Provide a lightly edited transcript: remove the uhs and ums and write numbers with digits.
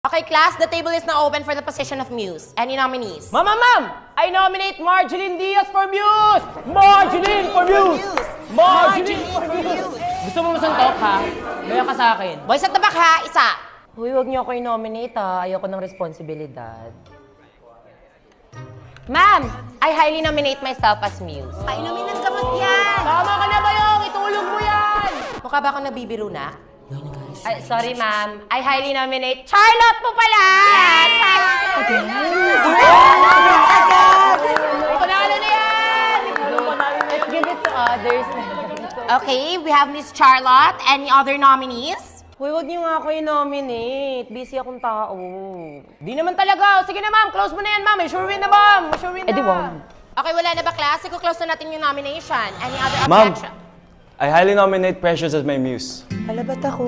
Okay, class, the table is now open for the position of Muse. Any nominees? Ma'am! I nominate Marjeline Diaz for Muse! Marjeline for Muse! Marjeline for Muse! Gusto mo masuntok, ha? Gaya ka sa akin. Boys at the back, ha? Isa. Uy, huwag niyo ako i-nominate, ha? Ayoko ng responsibilidad. Ma'am, I highly nominate myself as Muse. Painumin ng gamot yan! Tama ka na ba yung? Itulog mo yan! Mukha ba akong nabibiro na? Ay, sorry, ma'am. I highly nominate Charlotte po pala! Panalo na yan! Let's give it to others. Okay, we have Miss Charlotte. Any other nominees? Uy, huwag niyo nga ako i-nominate. Busy akong tao. Di naman talaga. Sige na, ma'am. Close mo na yan, ma'am. May sure win na, ma'am. May sure win na. Okay, wala na ba, class? Close na natin yung nomination. Any other Ma'am. objection? I highly nominate Precious as my muse. Hala, ba't ako?